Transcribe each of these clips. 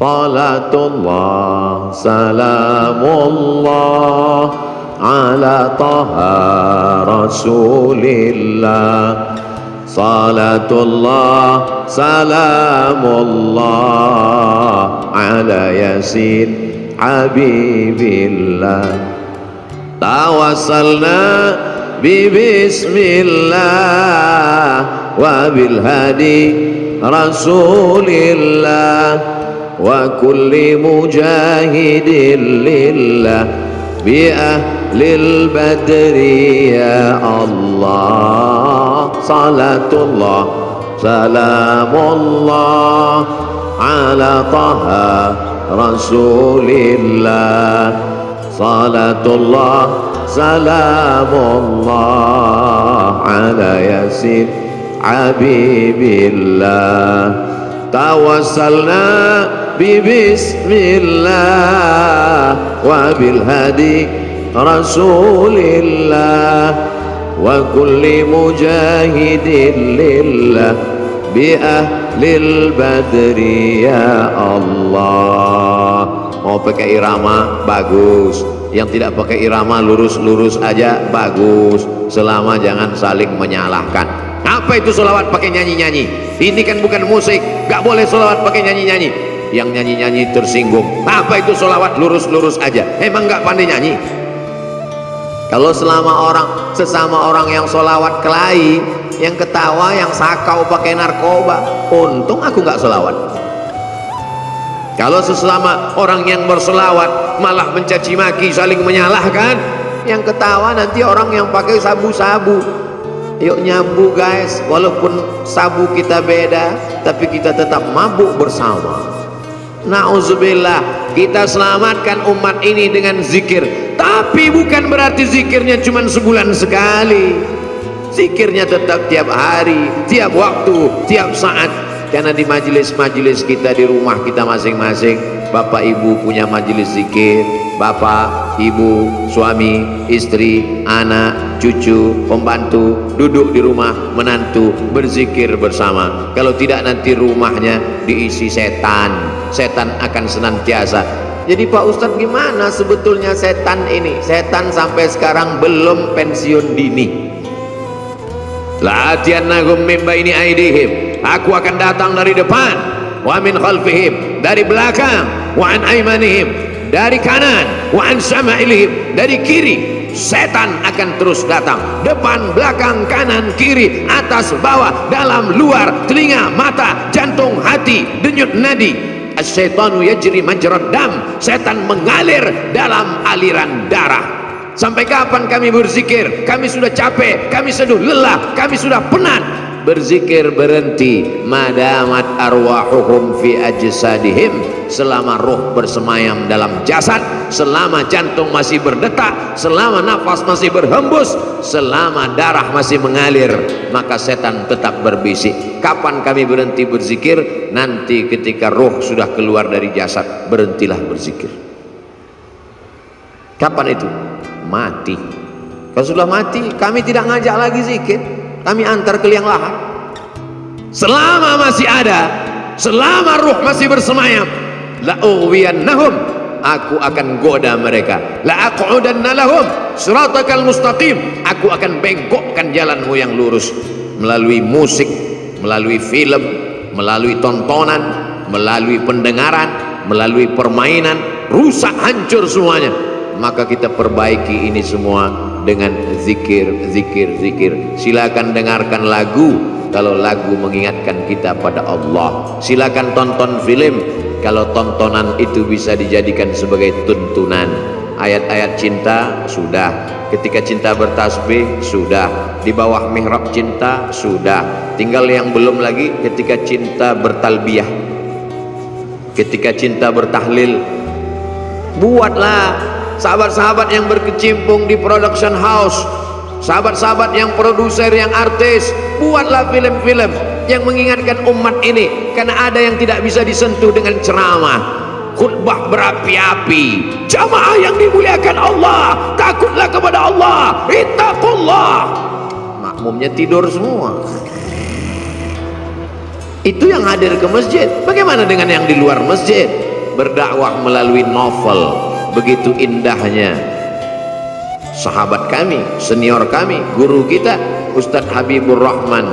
Salatullah salamullah ala taha rasulillah. Salatullah salamullah ala yasin habibillah. Tawassalna bismillah wa bil hadi rasulillah wa kulli mujahidin lillah bi ahlil badri ya Allah. Salatullah salamullah ala taha rasulillah. Salatullah salamullah ala yasin habibillah. Tawassalna bismillah wa bil hadi rasulillah wa kulli mujahidin lillah bi ahlil badri ya Allah. Mau pakai irama bagus, yang tidak pakai irama lurus-lurus aja bagus, selama jangan saling menyalahkan. Apa itu sholawat pakai nyanyi-nyanyi? Ini kan bukan musik, gak boleh sholawat pakai nyanyi-nyanyi. Yang nyanyi-nyanyi tersinggung. Apa itu sholawat lurus-lurus aja? Emang gak pandai nyanyi? Kalau selama sesama orang yang sholawat kelahi, yang ketawa, yang sakau pakai narkoba, untung aku gak sholawat. Kalau sesama orang yang bersolawat malah mencaci maki, saling menyalahkan, yang ketawa nanti orang yang pakai sabu-sabu. Yuk nyabu guys, walaupun sabu kita beda, tapi kita tetap mabuk bersama. Na'udzubillah. Kita selamatkan umat ini dengan zikir, tapi bukan berarti zikirnya cuma sebulan sekali. Zikirnya tetap tiap hari, tiap waktu, tiap saat. Karena di majelis-majelis kita, di rumah kita masing-masing, bapak ibu punya majelis zikir. Bapak, ibu, suami, istri, anak, cucu, pembantu duduk di rumah, menantu berzikir bersama. Kalau tidak nanti rumahnya diisi setan. Setan akan senantiasa. Jadi Pak Ustadz, gimana sebetulnya setan ini? Setan sampai sekarang belum pensiun dini. La'atiyannahum min baini aidihim, aku akan datang dari depan, wa min khalfihim, dari belakang, wa an aimanihim, dari kanan, wa an syama'ilihim, dari kiri. Setan akan terus datang, depan, belakang, kanan, kiri, atas, bawah, dalam, luar, telinga, mata, jantung, hati, denyut nadi. Asyaitanu yajri majrad dam, setan mengalir dalam aliran darah. Sampai kapan kami berzikir? Kami sudah capek, kami sudah lelah, kami sudah penat. Berzikir berhenti. Madamat arwahuhum fi ajsadihim, selama roh bersemayam dalam jasad, selama jantung masih berdetak, selama nafas masih berhembus, selama darah masih mengalir, maka setan tetap berbisik. Kapan kami berhenti berzikir? Nanti ketika roh sudah keluar dari jasad, berhentilah berzikir. Kapan itu? Mati. Kalau sudah mati, kami tidak ngajak lagi zikir, kami antar ke liang lahat. Selama masih ada, selama ruh masih bersemayam, la'uwiyannahum, aku akan goda mereka. La'aqudanna lahum siratakal mustaqim, aku akan bengkokkan jalanmu yang lurus. Melalui musik, melalui film, melalui tontonan, melalui pendengaran, melalui permainan, rusak, hancur semuanya. Maka kita perbaiki ini semua dengan zikir, zikir, zikir. Silakan dengarkan lagu kalau lagu mengingatkan kita pada Allah. Silakan tonton film kalau tontonan itu bisa dijadikan sebagai tuntunan. Ayat-ayat cinta sudah, ketika cinta bertasbih sudah, di bawah mihrab cinta sudah. Tinggal yang belum lagi ketika cinta bertalbiyah, ketika cinta bertahlil. Buatlah sahabat-sahabat yang berkecimpung di production house, sahabat-sahabat yang produser, yang artis, buatlah film-film yang mengingatkan umat ini. Karena ada yang tidak bisa disentuh dengan ceramah, khutbah berapi-api. Jamaah yang dimuliakan Allah, takutlah kepada Allah, ittaqullah. Makmumnya tidur semua. Itu yang hadir ke masjid. Bagaimana dengan yang di luar masjid? berdakwah melalui novel. Begitu indahnya sahabat kami, senior kami, guru kita Ustadz Habibur Rahman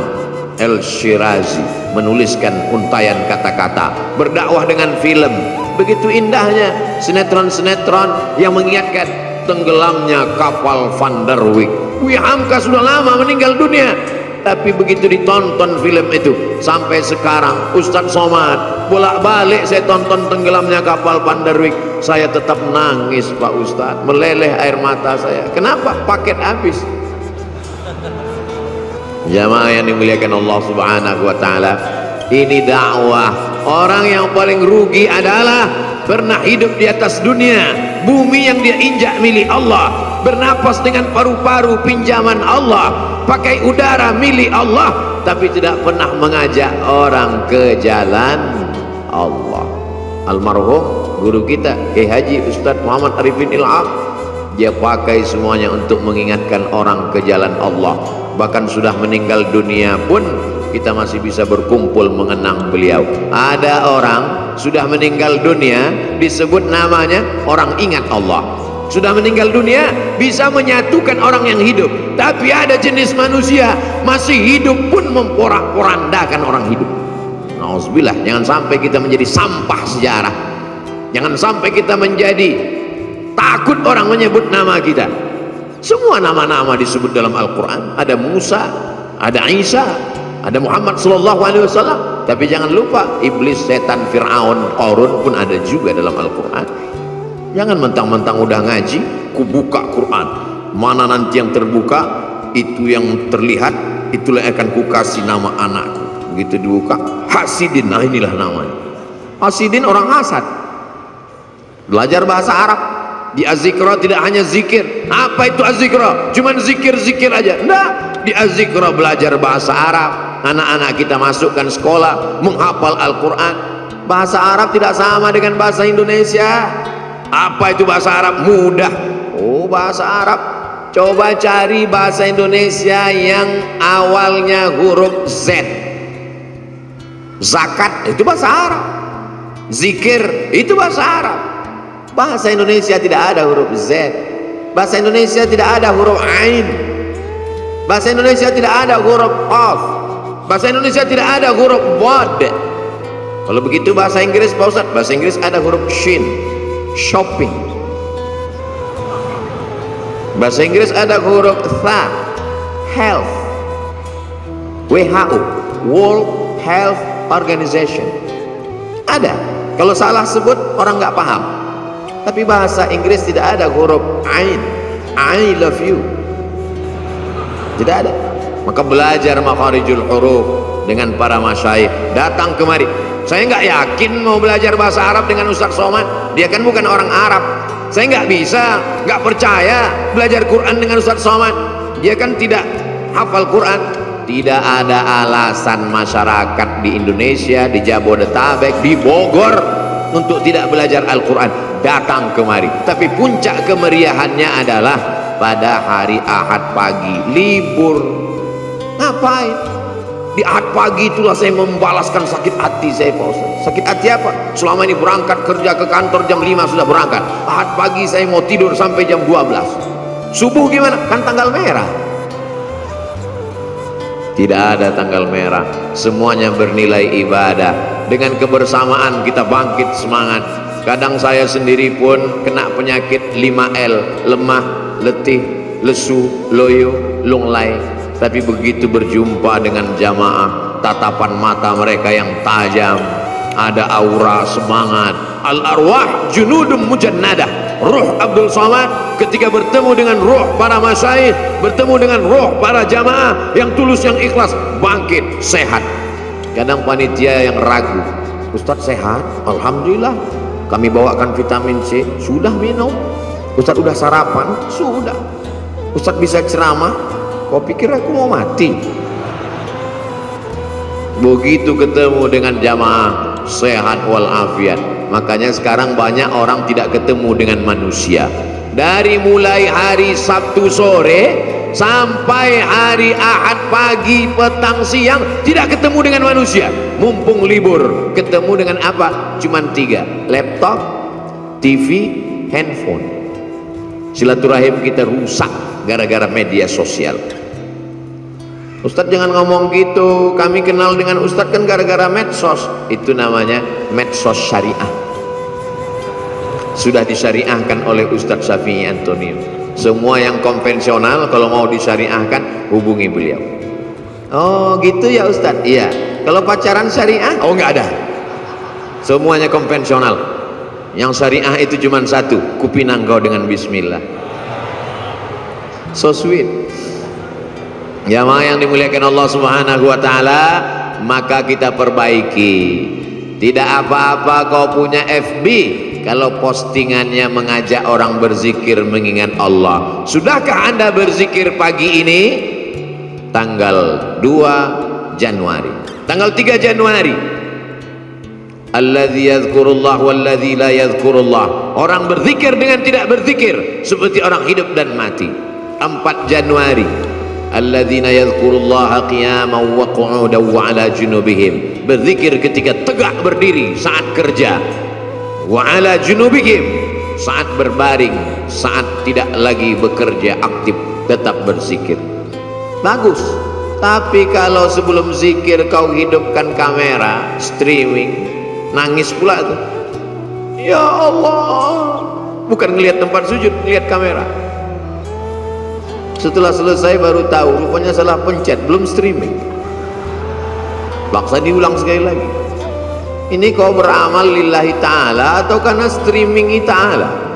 El-Shirazi menuliskan untayan kata-kata, berdakwah dengan film. Begitu indahnya sinetron-sinetron yang mengingatkan tenggelamnya kapal Van der Wijk. Buya Hamka sudah lama meninggal dunia, tapi begitu ditonton film itu sampai sekarang Ustadz Somad bolak-balik saya tonton tenggelamnya kapal Van der Wijk, saya tetap nangis Pak Ustadz, meleleh air mata saya. Kenapa? Paket habis. Jamaah yang dimuliakan Allah Subhanahu wa taala, ini dakwah. Orang yang paling rugi adalah pernah hidup di atas dunia, bumi yang dia injak milik Allah, bernapas dengan paru-paru pinjaman Allah, pakai udara milik Allah, tapi tidak pernah mengajak orang ke jalan Allah. Almarhum guru kita Kiai Haji Ustadz Muhammad Arifin Ilham, dia pakai semuanya untuk mengingatkan orang ke jalan Allah. Bahkan sudah meninggal dunia pun kita masih bisa berkumpul mengenang beliau. Ada orang sudah meninggal dunia disebut namanya orang ingat Allah. Sudah meninggal dunia bisa menyatukan orang yang hidup. Tapi ada jenis manusia masih hidup pun memporak-porandakan orang hidup. Nauzubillah, jangan sampai kita menjadi sampah sejarah. Jangan sampai kita menjadi takut orang menyebut nama kita. Semua nama-nama disebut dalam Al-Quran. Ada Musa, ada Isa, ada Muhammad sallallahu alaihi wasallam. Tapi jangan lupa iblis, setan, Fir'aun, Qarun pun ada juga dalam Al-Quran. Jangan mentang-mentang udah ngaji ku buka Quran, mana nanti yang terbuka itu yang terlihat, itulah yang akan ku kasih nama anakku. Begitu dibuka Hasidin, nah inilah namanya. Hasidin orang hasad. Belajar bahasa Arab. Di Az-Zikra tidak hanya zikir. Apa itu Az-Zikra? Cuman zikir-zikir aja. Enggak, di Az-Zikra belajar bahasa Arab. Anak-anak kita masukkan sekolah menghafal Al-Quran. Bahasa Arab tidak sama dengan bahasa Indonesia. Apa itu bahasa Arab? Mudah. Oh, bahasa Arab, coba cari bahasa Indonesia yang awalnya huruf Z. Zakat itu bahasa Arab. Zikir itu bahasa Arab. Bahasa Indonesia tidak ada huruf Z. Bahasa Indonesia tidak ada huruf Ain. Bahasa Indonesia tidak ada huruf Qaf. Bahasa Indonesia tidak ada huruf Bad. Kalau begitu bahasa Inggris Pak Ustadz, bahasa Inggris ada huruf Shin, shopping. Bahasa Inggris ada huruf Tha, health. WHO, World Health Organization. Ada. Kalau salah sebut orang nggak paham. Tapi bahasa Inggris tidak ada huruf Ain, I love you, tidak ada. Maka belajar makharijul huruf dengan para masyayikh. Datang kemari. Saya nggak yakin mau belajar bahasa Arab dengan Ustaz Somad, dia kan bukan orang Arab. Saya nggak bisa, nggak percaya belajar Quran dengan Ustaz Somad, dia kan tidak hafal Quran. Tidak ada alasan masyarakat di Indonesia, di Jabodetabek, di Bogor untuk tidak belajar Al-Quran. Datang kemari. Tapi puncak kemeriahannya adalah pada hari Ahad pagi libur. Ngapain? Di Ahad pagi itulah saya membalaskan sakit hati saya Pak Ustaz. Sakit hati apa? Selama ini berangkat kerja ke kantor jam 5 sudah berangkat. Ahad pagi saya mau tidur sampai jam 12. Subuh gimana? Kan tanggal merah. Tidak ada tanggal merah. Semuanya bernilai ibadah. Dengan kebersamaan kita bangkit semangat. Kadang saya sendiri pun kena penyakit 5L, lemah, letih, lesu, loyo, lunglai. Tapi begitu berjumpa dengan jamaah, tatapan mata mereka yang tajam, ada aura semangat. Al-arwah junudum mujannadah. Ruh Abdul Somad ketika bertemu dengan ruh para masyayikh, bertemu dengan ruh para jamaah yang tulus, yang ikhlas, bangkit, sehat. Kadang panitia yang ragu, Ustadz sehat? Alhamdulillah. Kami bawakan vitamin C, sudah minum. Ustadz udah sarapan? Sudah. Ustadz bisa ceramah? Kau pikir aku mau mati? Begitu ketemu dengan jamaah, sehat walafiat. Makanya sekarang banyak orang tidak ketemu dengan manusia. Dari mulai hari Sabtu sore sampai hari Ahad pagi, petang, siang tidak ketemu dengan manusia. Mumpung libur, ketemu dengan apa? Cuman 3, laptop, TV, handphone. Silaturahim kita rusak gara-gara media sosial. Ustadz jangan ngomong gitu, kami kenal dengan Ustadz kan gara-gara medsos. Itu namanya medsos syariah, sudah disyariahkan oleh Ustadz Syafi'i Antonio. Semua yang konvensional kalau mau disyariahkan hubungi beliau. Oh gitu ya Ustadz? Iya. Kalau pacaran syariah? Oh nggak ada, semuanya konvensional. Yang syariah itu cuma satu, kupinang kau dengan bismillah. So sweet. Jamaah yang dimuliakan Allah Subhanahu wa taala, maka kita perbaiki. Tidak apa-apa kau punya FB kalau postingannya mengajak orang berzikir mengingat Allah. Sudahkah Anda berzikir pagi ini? Tanggal 2 Januari, tanggal 3 Januari, alladzi yadhkurullah walladzi la yadhkurullah. Orang berzikir dengan tidak berzikir seperti orang hidup dan mati. 4 Januari, alladzina yadhkurullaha qiyaman wa qu'udan wa 'ala junubihim. Berzikir ketika tegak berdiri saat kerja, wa 'ala junubihim saat berbaring, saat tidak lagi bekerja aktif tetap berzikir. Bagus. Tapi kalau sebelum zikir kau hidupkan kamera streaming, nangis pula tuh. Ya Allah, bukan ngelihat tempat sujud, ngelihat kamera. Setelah selesai baru tahu rupanya salah pencet, belum streaming. Paksa diulang sekali lagi. Ini kau beramal lillahi ta'ala atau karena streaming ta'ala?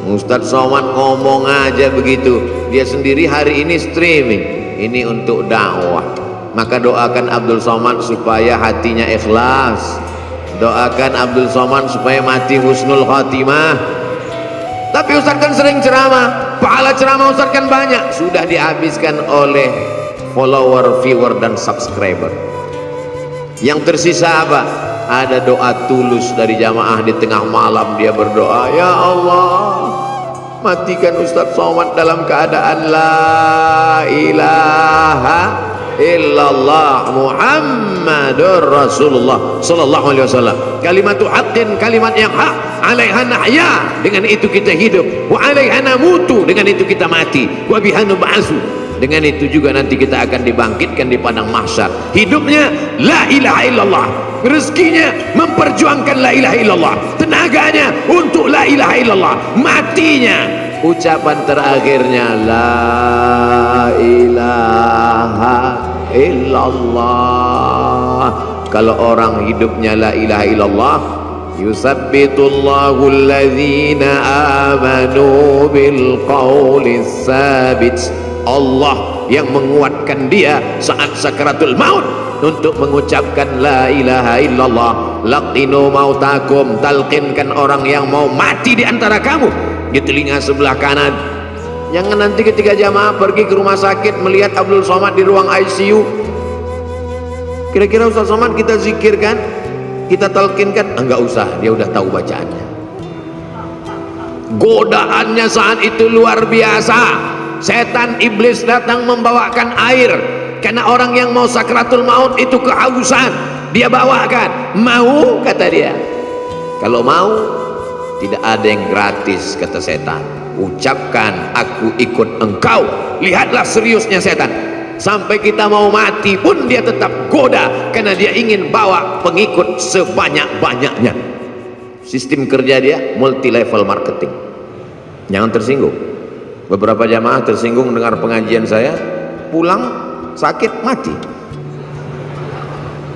Ustadz Somad ngomong aja begitu, dia sendiri hari ini streaming. Ini untuk dakwah. Maka doakan Abdul Somad supaya hatinya ikhlas. Doakan Abdul Somad supaya mati husnul khatimah. Tapi Ustadz kan sering ceramah, pahala ceramah Ustadz kan banyak, sudah dihabiskan oleh follower, viewer dan subscriber. Yang tersisa apa? Ada doa tulus dari jamaah di tengah malam, dia berdoa, ya Allah matikan Ustadz Somad dalam keadaan la ilaha illallah Muhammadur Rasulullah sallallahu alaihi wasallam. Kalimatu haqqin, kalimat yang hak, alaiha nahya, dengan itu kita hidup, wa alaiha namutu, dengan itu kita mati, wa biha nub'atsu, dengan itu juga nanti kita akan dibangkitkan di padang mahsyar. Hidupnya la ilaha illallah, rezekinya memperjuangkan la ilaha illallah, tenaganya untuk la ilaha illallah, matinya ucapan terakhirnya la ilaha illallah. Kalau orang hidupnya la ilaha illallah, yusabbitullahu alladhina amanu bil qawlis sabit. Allah yang menguatkan dia saat sakaratul maut untuk mengucapkan la ilaha illallah. Laqinu mautakum, talqinkan orang yang mau mati di antara kamu di telinga sebelah kanan. Jangan nanti ketika jamaah pergi ke rumah sakit melihat Abdul Somad di ruang ICU, kira-kira Ustaz Somad kita zikirkan, kita talqinkan? Enggak usah, dia udah tahu bacaannya. Godaannya saat itu luar biasa. Setan iblis datang membawakan air, karena orang yang mau sakratul maut itu kehausan, dia bawakan. Mau, kata dia. Kalau mau, tidak ada yang gratis, kata setan. Ucapkan aku ikut engkau. Lihatlah seriusnya setan, sampai kita mau mati pun dia tetap goda, karena dia ingin bawa pengikut sebanyak-banyaknya. Sistem kerja dia multi level marketing. Jangan tersinggung. Beberapa jamaah tersinggung dengar pengajian saya, pulang sakit mati.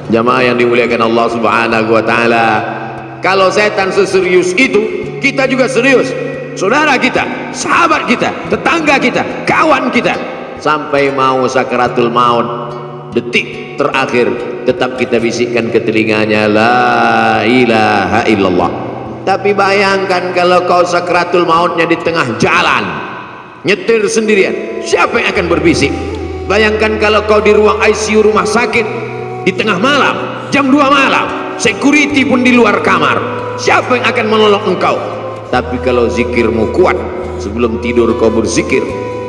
Jamaah yang dimuliakan Allah Subhanahu wa taala, kalau setan seserius itu, kita juga serius. Saudara kita, sahabat kita, tetangga kita, kawan kita, sampai mau sakaratul maut, detik terakhir tetap kita bisikkan ke telinganya la ilaha illallah. Tapi bayangkan kalau kau sakaratul mautnya di tengah jalan, nyetir sendirian, siapa yang akan berbisik? Bayangkan kalau kau di ruang ICU rumah sakit di tengah malam, jam 2 malam, security pun di luar kamar, siapa yang akan menolong engkau? Tapi kalau zikirmu kuat, sebelum tidur kau berzikir,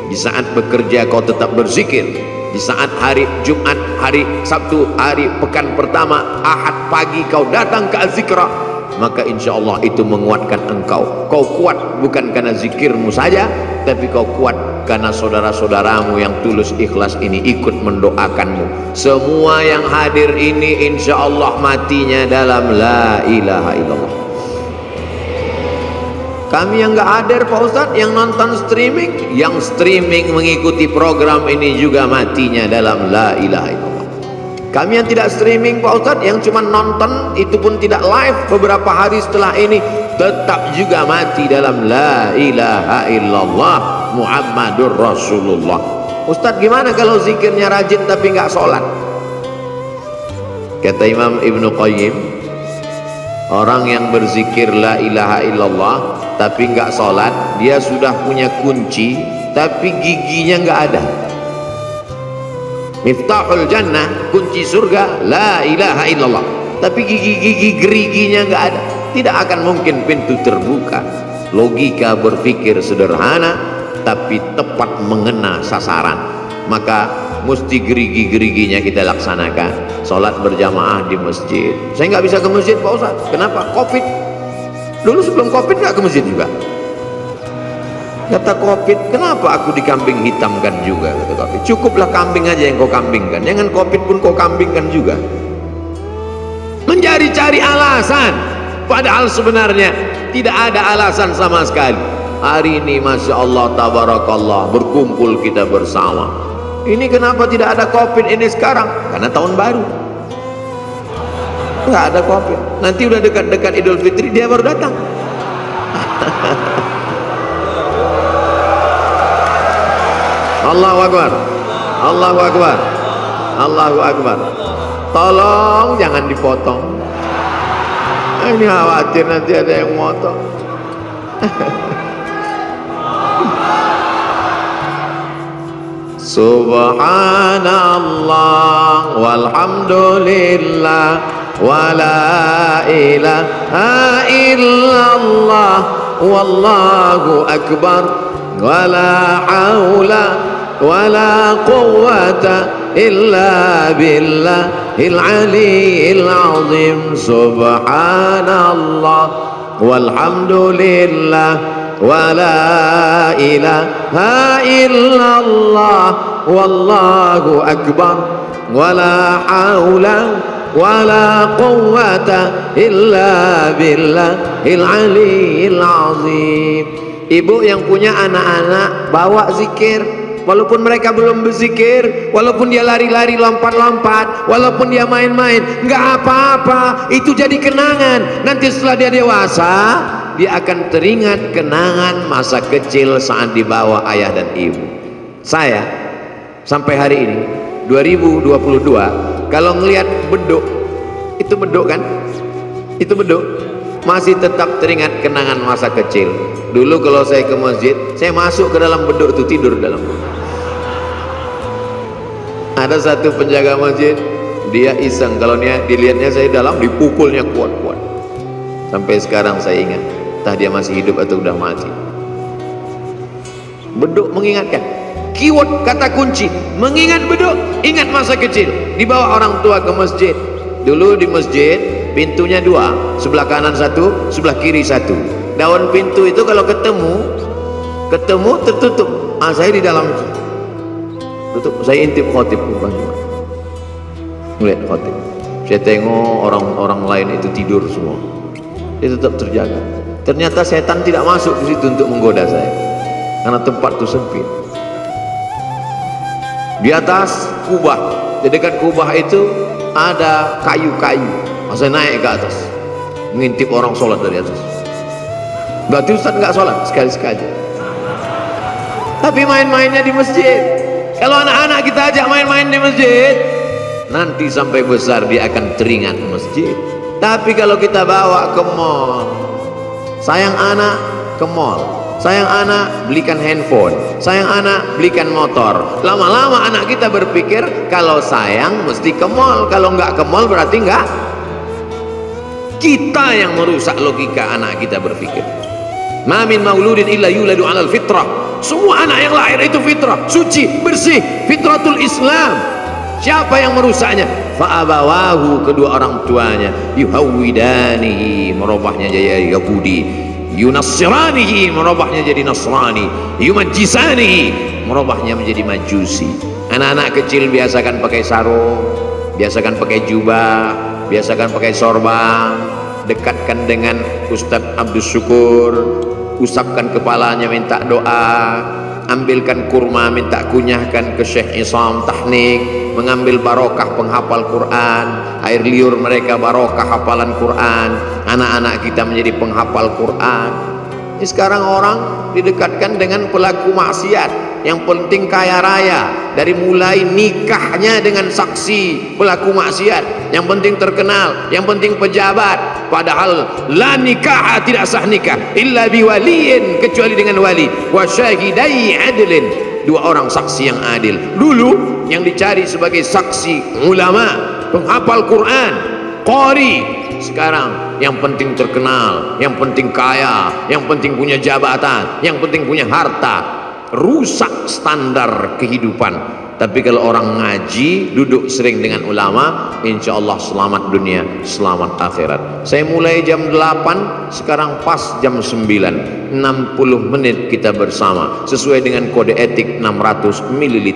di saat bekerja kau tetap berzikir, di saat hari Jumat, hari Sabtu, hari pekan pertama, Ahad pagi kau datang ke Az-Zikra, maka insya Allah itu menguatkan engkau. Kau kuat bukan karena zikirmu saja, tapi kau kuat karena saudara-saudaramu yang tulus ikhlas ini ikut mendoakanmu. Semua yang hadir ini insya Allah matinya dalam la ilaha illallah. Kami yang nggak hadir Pak Ustadz, yang nonton streaming, yang streaming mengikuti program ini juga matinya dalam la ilaha illallah. Kami yang tidak streaming Pak Ustadz, yang cuma nonton, itu pun tidak live, beberapa hari setelah ini tetap juga mati dalam la ilaha illallah Muhammadur Rasulullah. Ustadz gimana kalau zikirnya rajin tapi nggak sholat? Kata Imam Ibnu Qayyim, orang yang berzikir la ilaha illallah tapi nggak sholat, dia sudah punya kunci tapi giginya nggak ada. Miftahul jannah, kunci surga, la ilaha illallah, tapi gigi-gigi geriginya nggak ada, tidak akan mungkin pintu terbuka. Logika berpikir sederhana tapi tepat mengena sasaran, maka mesti gerigi-geriginya kita laksanakan. Sholat berjamaah di masjid. Saya nggak bisa ke masjid Pak Ustaz. Kenapa? Covid. Dulu sebelum Covid nggak ke masjid juga. Kata Covid, kenapa aku dikambing hitamkan juga? Kata Covid, cukuplah kambing aja yang kau kambingkan, jangan Covid pun kau kambingkan juga. Mencari-cari alasan, padahal sebenarnya tidak ada alasan sama sekali. Hari ini Masya Allah Tabarakallah, berkumpul kita bersama. Ini kenapa tidak ada Covid ini sekarang? Karena tahun baru nggak ada Covid. Nanti udah dekat-dekat Idul Fitri dia baru datang. Allahu Akbar, Allahu Akbar, Allahu Akbar. Tolong jangan dipotong. Ini khawatir nanti ada yang motong. Subhanallah walhamdulillah wala ilaha illallah wallahu akbar wala haula wala quwwata illa billahil aliyyil azim. Subhanallah walhamdulillah wala ilaha illallah wallahu akbar wala haula wala quwwata illa billahil aliyyil azim. Ibu yang punya anak-anak, bawa zikir walaupun mereka belum berzikir, walaupun dia lari-lari lompat-lompat, walaupun dia main-main, nggak apa-apa, itu jadi kenangan. Nanti setelah dia dewasa, dia akan teringat kenangan masa kecil saat dibawa ayah dan ibu. Saya sampai hari ini 2022 kalau ngelihat beduk, itu beduk kan, itu beduk, masih tetap teringat kenangan masa kecil. Dulu kalau saya ke masjid, saya masuk ke dalam beduk itu, tidur dalam. Ada satu penjaga masjid, dia iseng, kalau dia dilihatnya saya dalam, dipukulnya kuat-kuat. Sampai sekarang saya ingat, entah dia masih hidup atau udah mati. Beduk mengingatkan, keyword kata kunci, mengingat beduk, ingat masa kecil. Dibawa orang tua ke masjid. Dulu di masjid pintunya dua, sebelah kanan satu, sebelah kiri satu. Daun pintu itu kalau ketemu tertutup. Saya di dalam tutup. Saya intip khotib, ngeliat khotib. Saya tengok orang-orang lain itu tidur semua, dia tetap terjaga. Ternyata setan tidak masuk ke situ untuk menggoda saya, karena tempat itu sempit. Di atas kubah, di dekat kubah itu ada kayu-kayu. Saya naik ke atas, ngintip orang sholat dari atas. Berarti Ustaz nggak sholat sekali-sekali, tapi main-mainnya di masjid. Kalau anak-anak kita ajak main-main di masjid, nanti sampai besar dia akan teringat masjid. Tapi kalau kita bawa ke mall, sayang anak ke mall, sayang anak belikan handphone, sayang anak belikan motor. Lama-lama anak kita berpikir kalau sayang mesti ke mall, kalau nggak ke mall berarti nggak. Kita yang merusak logika anak kita berpikir. Ma min mauludin illa yuladu 'alal fitrah Semua anak yang lahir itu fitrah, suci, bersih, fitratul Islam. Siapa yang merusaknya? Fa'abawahu, kedua orang tuanya, yuhawwidanihi, merubahnya jadi Yahudi, yunassiranihi, merubahnya jadi Nasrani, yumajjisanihi, merubahnya menjadi Majusi. Anak-anak kecil biasakan pakai sarung, biasakan pakai jubah, biasakan pakai sorban, dekatkan dengan Ustadz Abdus Syukur, usapkan kepalanya minta doa, ambilkan kurma minta kunyahkan ke Syekh Isam Tahnik, mengambil barokah penghafal Quran, air liur mereka barokah hafalan Quran, anak-anak kita menjadi penghafal Quran. Ini sekarang orang didekatkan dengan pelaku maksiat, yang penting kaya raya, dari mulai nikahnya dengan saksi pelaku maksiat, yang penting terkenal, yang penting pejabat, padahal la nikah, tidak sah nikah illa biwaliyin, kecuali dengan wali, wa syahidai adlin, dua orang saksi yang adil. Dulu yang dicari sebagai saksi ulama, penghafal Quran, qari. Sekarang yang penting terkenal, yang penting kaya, yang penting punya jabatan, yang penting punya harta. Rusak standar kehidupan. Tapi kalau orang ngaji, duduk sering dengan ulama, insya Allah selamat dunia, selamat akhirat. Saya mulai jam 8, sekarang pas jam 9, 60 menit kita bersama, sesuai dengan kode etik 600 ml.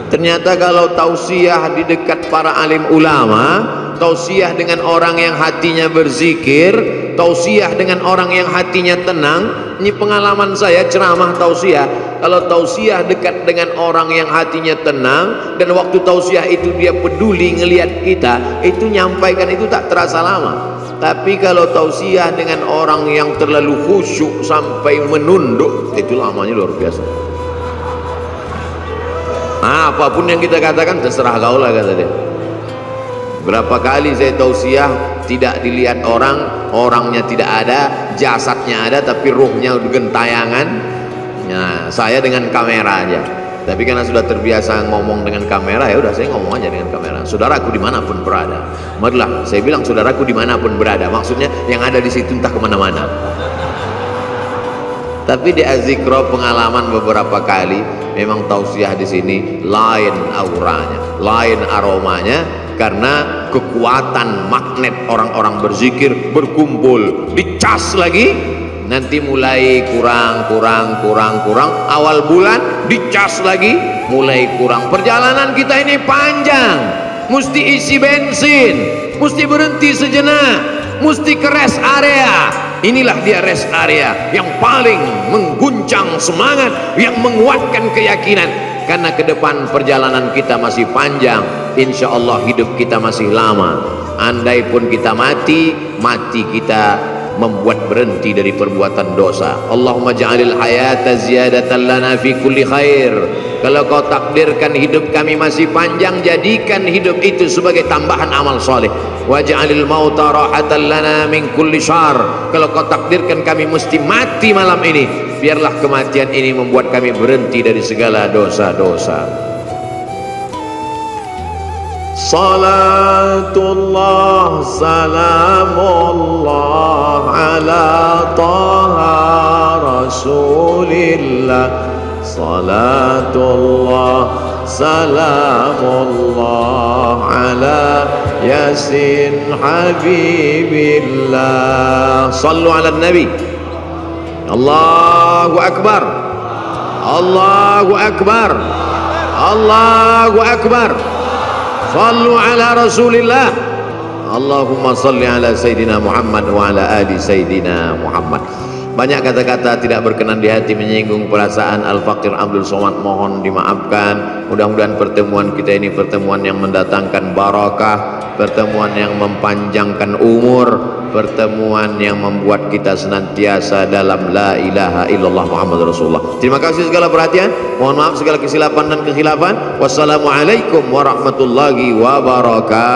Ternyata kalau tausiah di dekat para alim ulama, tausiah dengan orang yang hatinya berzikir, tausiah dengan orang yang hatinya tenang. Ini pengalaman saya ceramah tausiah. Kalau tausiah dekat dengan orang yang hatinya tenang, dan waktu tausiah itu dia peduli ngelihat kita, itu nyampaikan itu tak terasa lama. Tapi kalau tausiah dengan orang yang terlalu khusyuk sampai menunduk, itu lamanya luar biasa. Apapun yang kita katakan terserah kau lah, kata dia. Berapa kali saya tausiah tidak dilihat orang, orangnya tidak ada, jasadnya ada tapi ruhnya gentayangan. Nah, saya dengan kamera aja. Tapi karena sudah terbiasa ngomong dengan kamera, ya udah saya ngomong aja dengan kamera. Saudaraku dimanapun berada, marilah saya bilang saudaraku dimanapun berada. Maksudnya yang ada di situ entah kemana-mana. Tapi di Azikro pengalaman beberapa kali, memang tausiah di sini lain auranya, lain aromanya. Karena kekuatan magnet orang-orang berzikir berkumpul, dicas lagi, nanti mulai kurang, awal bulan dicas lagi, mulai kurang. Perjalanan kita ini panjang, mesti isi bensin, mesti berhenti sejenak, mesti ke rest area. Inilah dia rest area yang paling mengguncang semangat, yang menguatkan keyakinan. Karena ke depan perjalanan kita masih panjang, insya Allah hidup kita masih lama. Andai pun kita mati, mati kita membuat berhenti dari perbuatan dosa. Allahumma ja'alil hayata ziyadatan lana fi kulli khair. Kalau kau takdirkan hidup kami masih panjang, jadikan hidup itu sebagai tambahan amal soleh. Waj'alil mauta rahatan lana min kulli syarr. Kalau kau takdirkan kami mesti mati malam ini, biarlah kematian ini membuat kami berhenti dari segala dosa-dosa. Salatullah salamullah ala taha rasulillah. Salatullah salamullah ala yasin habibillah. Sallu ala nabi. Allahu akbar, Allahu akbar, Allahu akbar. Sallu ala rasulillah. Allahumma salli ala Sayyidina Muhammad wa ala ali Sayyidina Muhammad. Banyak kata-kata tidak berkenan di hati, menyinggung perasaan Al-Faqir Abdul Somad, mohon dimaafkan. Mudah-mudahan pertemuan kita ini pertemuan yang mendatangkan barakah, pertemuan yang mempanjangkan umur, pertemuan yang membuat kita senantiasa dalam la ilaha illallah Muhammad Rasulullah. Terima kasih segala perhatian, mohon maaf segala kesilapan dan kekhilafan. Wassalamualaikum warahmatullahi wabarakatuh.